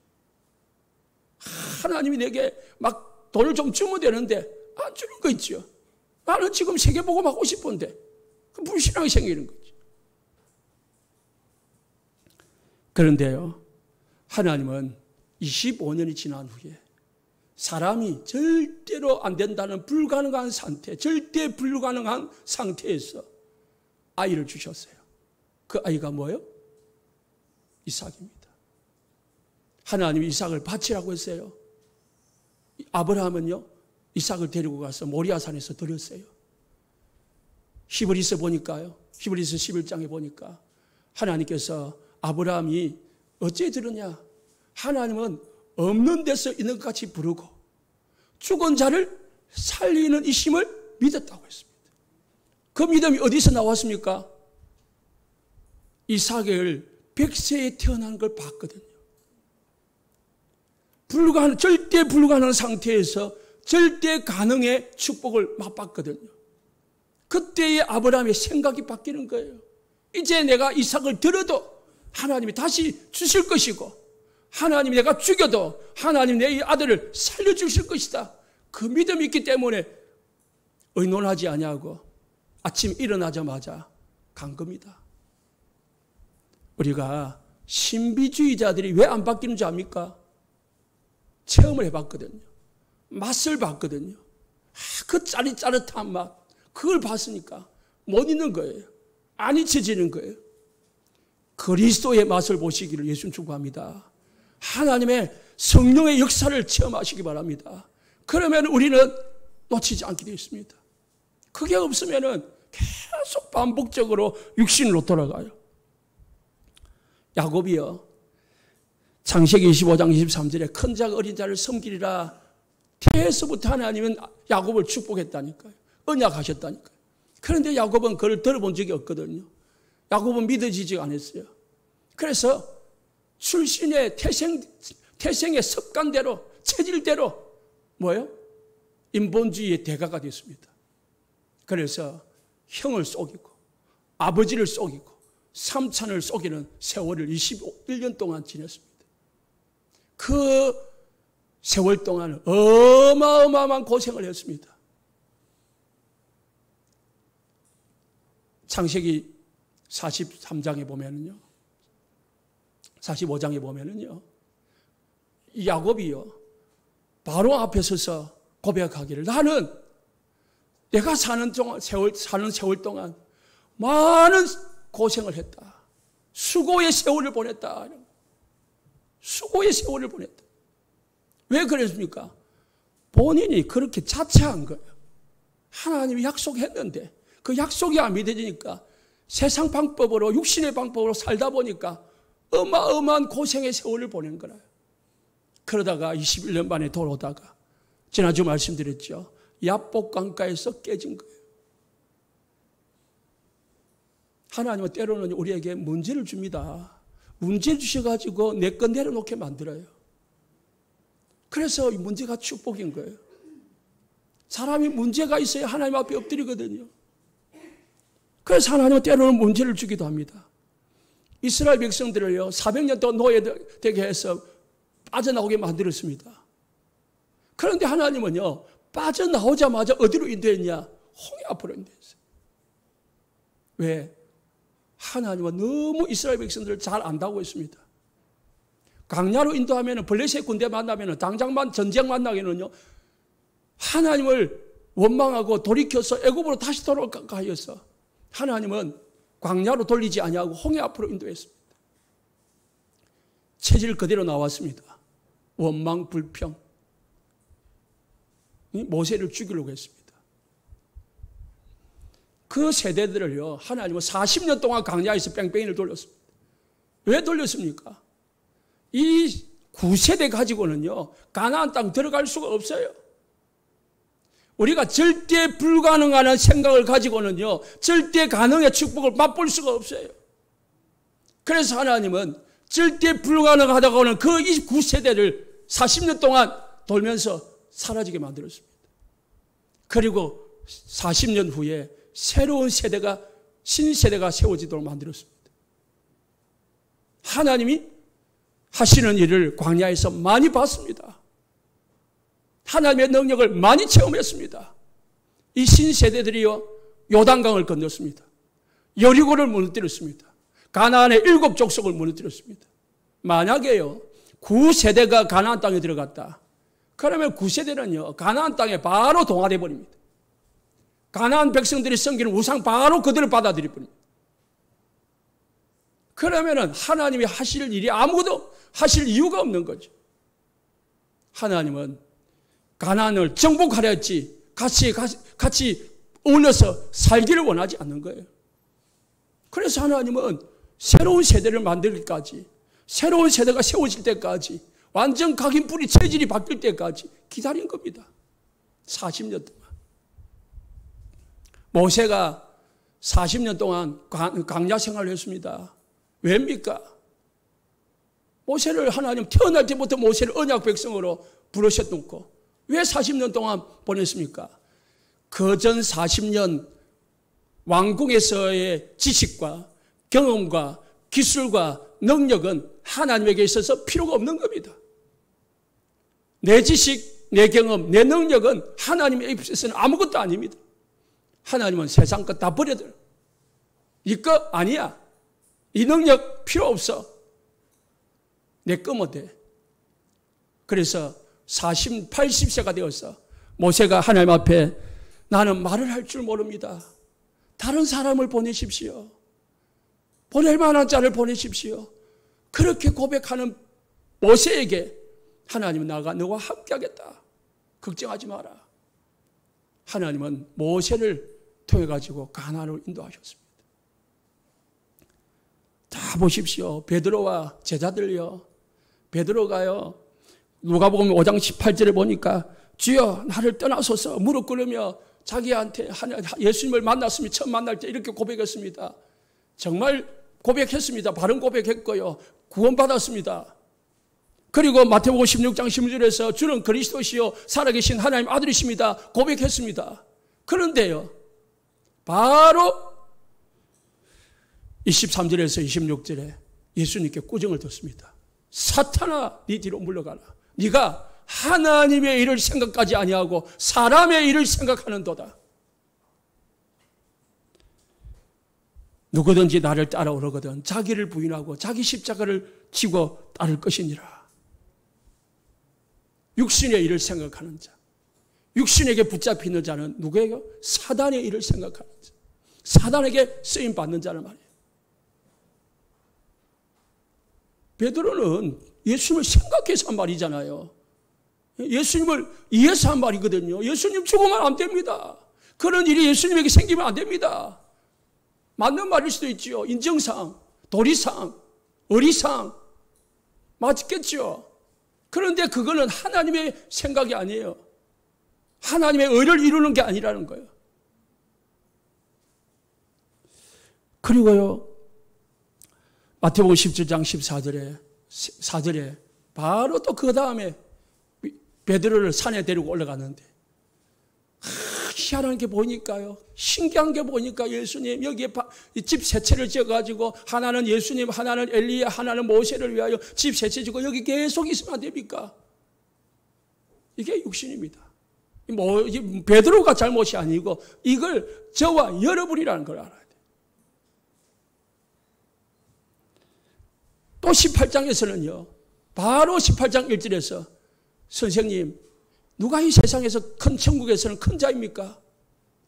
S1: 하나님이 내게 막 돈을 좀 주면 되는데 안 주는 거 있죠. 나는 지금 세계복음 하고 싶은데 그 불신앙이 생기는 거죠. 그런데요, 하나님은 25년이 지난 후에 사람이 절대로 안 된다는 불가능한 상태, 절대 불가능한 상태에서 아이를 주셨어요. 그 아이가 뭐예요? 이삭입니다. 하나님이 이삭을 바치라고 했어요. 아브라함은요, 이삭을 데리고 가서 모리아산에서 드렸어요. 히브리서 보니까요, 히브리서 11장에 보니까 하나님께서 아브라함이 어째 들으냐? 하나님은 없는 데서 있는 것 같이 부르고 죽은 자를 살리는 이심을 믿었다고 했습니다. 그 믿음이 어디서 나왔습니까? 이삭을 100세에 태어나는 걸 봤거든요. 절대 불가능한 상태에서 절대 가능의 축복을 맛봤거든요. 그때의 아브라함의 생각이 바뀌는 거예요. 이제 내가 이삭을 들어도 하나님이 다시 주실 것이고 하나님이 내가 죽여도 하나님 내 아들을 살려주실 것이다. 그 믿음이 있기 때문에 의논하지 아니하고 아침 일어나자마자 간 겁니다. 우리가 신비주의자들이 왜 안 바뀌는 줄 압니까? 체험을 해봤거든요. 맛을 봤거든요. 그 짜릿짜릿한 맛, 그걸 봤으니까 못 잊는 거예요. 안 잊혀지는 거예요. 그리스도의 맛을 보시기를 예수님 축복합니다. 하나님의 성령의 역사를 체험하시기 바랍니다. 그러면 우리는 놓치지 않게 되어 있습니다. 그게 없으면 계속 반복적으로 육신으로 돌아가요. 야곱이요, 창세기 25장 23절에 큰 자가 어린 자를 섬기리라. 태에서부터 하나님은 야곱을 축복했다니까요. 언약하셨다니까요. 그런데 야곱은 그걸 들어본 적이 없거든요. 야곱은 믿어지지 않았어요. 그래서 출신의 태생의 습관대로, 체질대로 뭐예요? 인본주의의 대가가 됐습니다. 그래서 형을 속이고 아버지를 속이고 삼촌을 속이는 세월을 21년 동안 지냈습니다. 그 세월 동안 어마어마한 고생을 했습니다. 창세기 43장에 보면은요, 45장에 보면은요, 이 야곱이요, 바로 앞에 서서 고백하기를, 나는 내가 사는 세월 동안 많은 고생을 했다. 수고의 세월을 보냈다. 수고의 세월을 보냈다. 왜 그랬습니까? 본인이 그렇게 자처한 거예요. 하나님이 약속했는데 그 약속이 안 믿어지니까 세상 방법으로, 육신의 방법으로 살다 보니까 어마어마한 고생의 세월을 보낸 거라요. 그러다가 21년 만에 돌아오다가 지난주 말씀드렸죠. 야복 강가에서 깨진 거예요. 하나님은 때로는 우리에게 문제를 줍니다. 문제 주셔가지고 내 건 내려놓게 만들어요. 그래서 이 문제가 축복인 거예요. 사람이 문제가 있어야 하나님 앞에 엎드리거든요. 그래서 하나님은 때로는 문제를 주기도 합니다. 이스라엘 백성들을요, 400년 동안 노예되게 해서 빠져나오게 만들었습니다. 그런데 하나님은요, 빠져나오자마자 어디로 인도했냐? 홍해 앞으로 인도했어요. 왜? 하나님은 너무 이스라엘 백성들을 잘 안다고 했습니다. 광야로 인도하면 블레셋 군대 만나면 당장만 전쟁 만나기는요, 하나님을 원망하고 돌이켜서 애굽으로 다시 돌아가까 하여서 하나님은 광야로 돌리지 아니하고 홍해 앞으로 인도했습니다. 체질 그대로 나왔습니다. 원망, 불평. 모세를 죽이려고 했습니다. 그 세대들을요, 하나님은 40년 동안 광야에서 뺑뺑이를 돌렸습니다. 왜 돌렸습니까? 이 9세대 가지고는요, 가나안 땅 들어갈 수가 없어요. 우리가 절대 불가능한 생각을 가지고는요, 절대 가능의 축복을 맛볼 수가 없어요. 그래서 하나님은 절대 불가능하다고는 그 29세대를 40년 동안 돌면서 사라지게 만들었습니다. 그리고 40년 후에 새로운 세대가, 신세대가 세워지도록 만들었습니다. 하나님이 하시는 일을 광야에서 많이 봤습니다. 하나님의 능력을 많이 체험했습니다. 이 신세대들이요, 요단강을 건넜습니다. 여리고를 무너뜨렸습니다. 가나안의 7족속을 무너뜨렸습니다. 만약에요, 9세대가 가나안 땅에 들어갔다. 그러면 9세대는요, 가나안 땅에 바로 동화돼 버립니다. 가나안 백성들이 섬기는 우상 바로 그들을 받아들여 버립니다. 그러면은 하나님이 하실 일이 아무것도 하실 이유가 없는 거죠. 하나님은 가나안을 정복하려 했지 같이 어울려서 살기를 원하지 않는 거예요. 그래서 하나님은 새로운 세대를 만들기까지, 새로운 세대가 세워질 때까지, 완전 각인뿌리 체질이 바뀔 때까지 기다린 겁니다. 40년 동안. 모세가 40년 동안 광야 생활을 했습니다. 왜입니까? 모세를 하나님 태어날 때부터 모세를 언약 백성으로 부르셨고, 왜 40년 동안 보냈습니까? 그전 40년 왕궁에서의 지식과 경험과 기술과 능력은 하나님에게 있어서 필요가 없는 겁니다. 내 지식, 내 경험, 내 능력은 하나님에 있어서는 아무것도 아닙니다. 하나님은 세상 것 다 버려둬요. 이 거 아니야. 이 능력 필요 없어. 내 거면 돼. 그래서 40, 80세가 되어서 모세가 하나님 앞에, 나는 말을 할 줄 모릅니다. 다른 사람을 보내십시오. 보낼 만한 자를 보내십시오. 그렇게 고백하는 모세에게 하나님은 너와 함께하겠다. 걱정하지 마라. 하나님은 모세를 통해 가지고 가나안으로 인도하셨습니다. 다 보십시오. 베드로와 제자들요. 베드로가요. 누가복음 5장 18절에 보니까 주여 나를 떠나소서 무릎 꿇으며 자기한테 예수님을 만났으면 처음 만날 때 이렇게 고백했습니다. 정말 고백했습니다. 바른 고백했고요. 구원받았습니다. 그리고 마태복음 16장 16절에서 주는 그리스도시요 살아계신 하나님 아들이십니다. 고백했습니다. 그런데요. 바로 23절에서 26절에 예수님께 꾸중을 듣습니다. 사탄아 네 뒤로 물러가라. 네가 하나님의 일을 생각하지 아니하고 사람의 일을 생각하는도다. 누구든지 나를 따라오려거든 자기를 부인하고 자기 십자가를 지고 따를 것이니라. 육신의 일을 생각하는 자, 육신에게 붙잡히는 자는 누구예요? 사단의 일을 생각하는 자, 사단에게 쓰임받는 자를 말이에요. 베드로는 예수님을 생각해서 한 말이잖아요. 예수님을 이해해서 한 말이거든요. 예수님 죽으면 안 됩니다. 그런 일이 예수님에게 생기면 안 됩니다. 맞는 말일 수도 있죠. 인정상, 도리상, 의리상 맞겠죠. 그런데 그거는 하나님의 생각이 아니에요. 하나님의 의를 이루는 게 아니라는 거예요. 그리고요. 마태복음 17장 14절에 바로 또 그 다음에 베드로를 산에 데리고 올라갔는데 희한한 게 보니까요. 신기한 게 보니까 예수님 여기에 집 세 채를 지어가지고 하나는 예수님, 하나는 엘리야, 하나는 모세를 위하여 집 세 채 지고 여기 계속 있으면 안 됩니까? 이게 육신입니다. 베드로가 잘못이 아니고 이걸 저와 여러분이라는 걸 알아야 돼요. 또 18장에서는요. 바로 18장 1절에서 선생님 누가 이 세상에서 큰 천국에서는 큰 자입니까?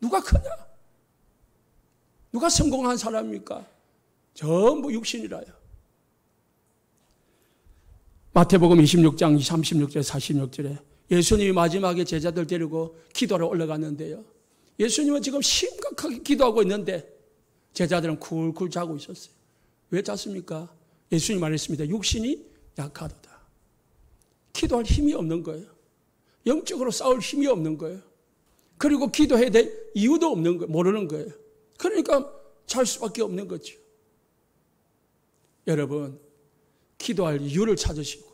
S1: 누가 크냐? 누가 성공한 사람입니까? 전부 육신이라요. 마태복음 26장 36절 46절에 예수님이 마지막에 제자들 데리고 기도하러 올라갔는데요. 예수님은 지금 심각하게 기도하고 있는데 제자들은 쿨쿨 자고 있었어요. 왜 잤습니까? 예수님이 말했습니다. 육신이 약하도다. 기도할 힘이 없는 거예요. 영적으로 싸울 힘이 없는 거예요. 그리고 기도해야 될 이유도 없는 거예요. 모르는 거예요. 그러니까 잘 수밖에 없는 거죠. 여러분, 기도할 이유를 찾으시고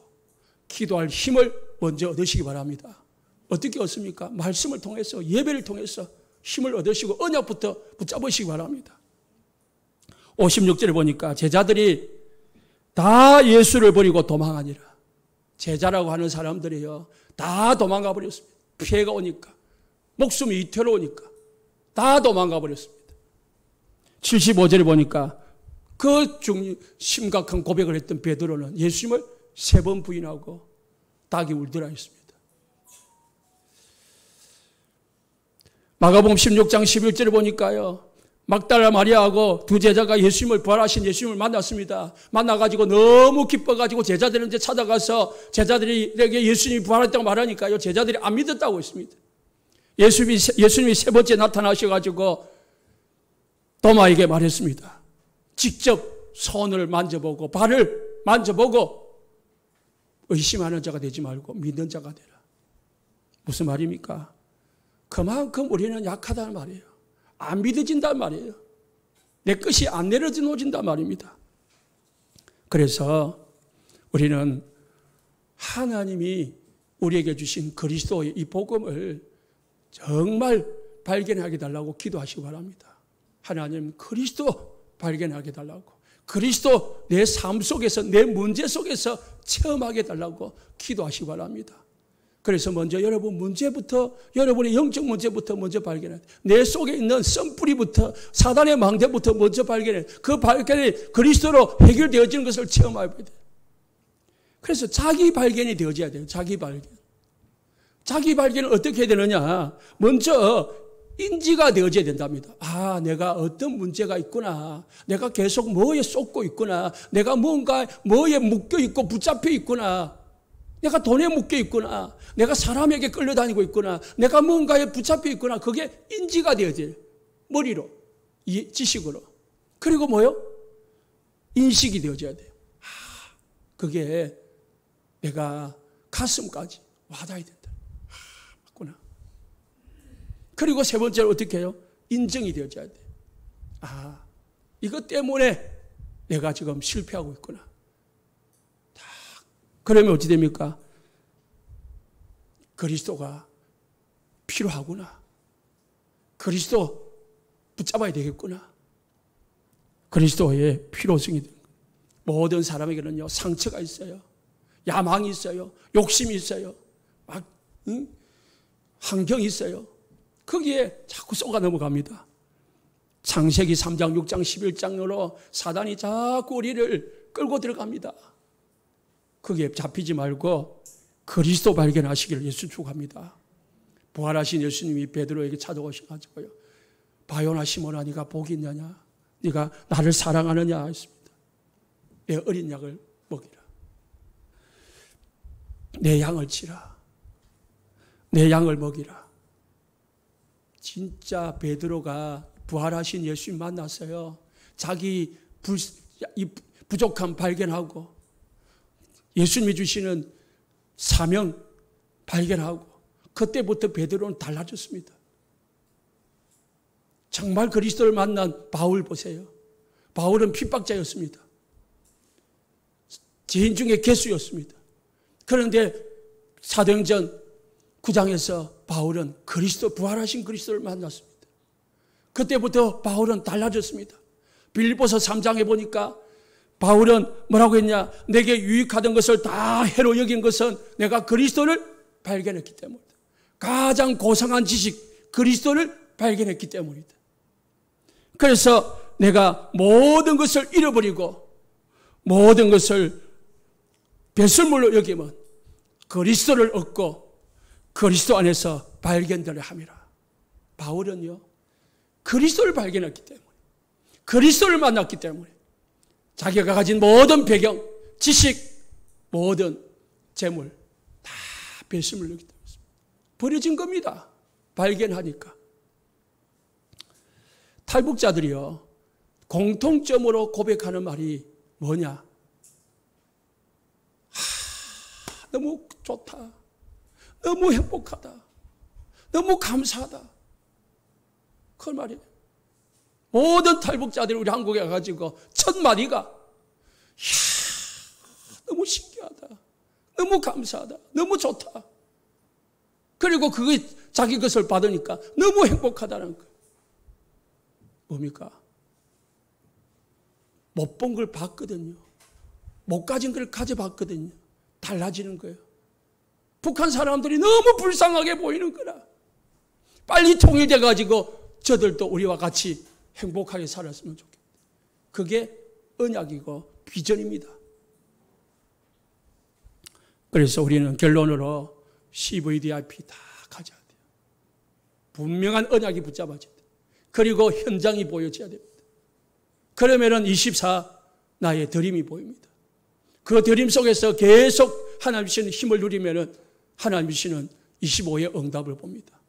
S1: 기도할 힘을 먼저 얻으시기 바랍니다. 어떻게 얻습니까? 말씀을 통해서, 예배를 통해서 힘을 얻으시고 언약부터 붙잡으시기 바랍니다. 56절에 보니까 제자들이 다 예수를 버리고 도망하니라. 제자라고 하는 사람들이요. 다 도망가 버렸습니다. 피해가 오니까. 목숨이 위태로우니까. 다 도망가 버렸습니다. 75절에 보니까 그 심각한 고백을 했던 베드로는 예수님을 3번 부인하고 닭이 울더라 했습니다. 마가복음 16장 11절에 보니까요. 막달라 마리아하고 두 제자가 예수님을 부활하신 예수님을 만났습니다. 만나가지고 너무 기뻐가지고 제자들은 이제 찾아가서 제자들에게 예수님이 부활했다고 말하니까요. 제자들이 안 믿었다고 했습니다. 예수님이 3번째 나타나셔가지고 도마에게 말했습니다. 직접 손을 만져보고 발을 만져보고 의심하는 자가 되지 말고 믿는 자가 되라. 무슨 말입니까? 그만큼 우리는 약하다는 말이에요. 안 믿어진단 말이에요. 내 것이 안 내려놓아진단 말입니다. 그래서 우리는 하나님이 우리에게 주신 그리스도의 이 복음을 정말 발견하게 달라고 기도하시기 바랍니다. 하나님 그리스도 발견하게 달라고, 그리스도 내 삶 속에서, 내 문제 속에서 체험하게 달라고 기도하시기 바랍니다. 그래서 먼저 여러분 문제부터, 여러분의 영적 문제부터 먼저 발견해야 돼요. 내 속에 있는 썬뿌리부터, 사단의 망대부터 먼저 발견해야 돼요. 그 발견이 그리스도로 해결되어지는 것을 체험해야 돼요. 그래서 자기 발견이 되어져야 돼요. 자기 발견. 자기 발견은 어떻게 해야 되느냐? 먼저 인지가 되어져야 된답니다. 아, 내가 어떤 문제가 있구나. 내가 계속 뭐에 쏟고 있구나. 내가 뭔가 뭐에 묶여 있고 붙잡혀 있구나. 내가 돈에 묶여 있구나. 내가 사람에게 끌려다니고 있구나. 내가 뭔가에 붙잡혀 있구나. 그게 인지가 되어져요. 머리로, 지식으로. 그리고 뭐요? 인식이 되어져야 돼요. 아, 그게 내가 가슴까지 와닿아야 된다. 아, 맞구나. 그리고 세 번째로 어떻게 해요? 인정이 되어져야 돼요. 아, 이것 때문에 내가 지금 실패하고 있구나. 그러면 어찌 됩니까? 그리스도가 필요하구나. 그리스도 붙잡아야 되겠구나. 그리스도의 필요성이 되는 거예요. 모든 사람에게는요, 상처가 있어요. 야망이 있어요. 욕심이 있어요. 막, 환경이 있어요. 거기에 자꾸 쏘가 넘어갑니다. 창세기 3장, 6장, 11장으로 사단이 자꾸 우리를 끌고 들어갑니다. 거기에 잡히지 말고 그리스도 발견하시기를 예수 축복합니다. 부활하신 예수님이 베드로에게 찾아오셔가지고요. 바요나 시몬아, 네가 복이 있느냐? 네가 나를 사랑하느냐? 했습니다. 내 어린 양을 먹이라. 내 양을 치라. 내 양을 먹이라. 진짜 베드로가 부활하신 예수님 만났어요. 자기 부족함 발견하고 예수님이 주시는 사명 발견하고 그때부터 베드로는 달라졌습니다. 정말 그리스도를 만난 바울 보세요. 바울은 핍박자였습니다. 죄인 중에 괴수였습니다. 그런데 사도행전 9장에서 바울은 부활하신 그리스도를 만났습니다. 그때부터 바울은 달라졌습니다. 빌립보서 3장에 보니까 바울은 뭐라고 했냐? 내게 유익하던 것을 다 해로 여긴 것은 내가 그리스도를 발견했기 때문이다. 가장 고상한 지식, 그리스도를 발견했기 때문이다. 그래서 내가 모든 것을 잃어버리고 모든 것을 배설물로 여기면 그리스도를 얻고 그리스도 안에서 발견되려 함이라. 바울은요, 그리스도를 발견했기 때문에, 그리스도를 만났기 때문에 자기가 가진 모든 배경, 지식, 모든 재물 다 배설물로 여기 때문에 버려진 겁니다. 발견하니까. 탈북자들이요, 공통점으로 고백하는 말이 뭐냐? 너무 좋다. 너무 행복하다. 너무 감사하다. 그 말이에요. 모든 탈북자들이 우리 한국에 가가지고 첫 마디가 너무 신기하다. 너무 감사하다. 너무 좋다. 그리고 그게 자기 것을 받으니까 너무 행복하다는 거예요. 뭡니까? 못 본 걸 봤거든요. 못 가진 걸 가져봤거든요. 달라지는 거예요. 북한 사람들이 너무 불쌍하게 보이는 거라. 빨리 통일돼가지고 저들도 우리와 같이 행복하게 살았으면 좋겠다. 그게 언약이고 비전입니다. 그래서 우리는 결론으로 CVDIP 다 가져야 돼요. 분명한 언약이 붙잡아져야 돼요. 그리고 현장이 보여져야 됩니다. 그러면은 24 나의 드림이 보입니다. 그 드림 속에서 계속 하나님 주시는 힘을 누리면은 하나님 주시는 25의 응답을 봅니다.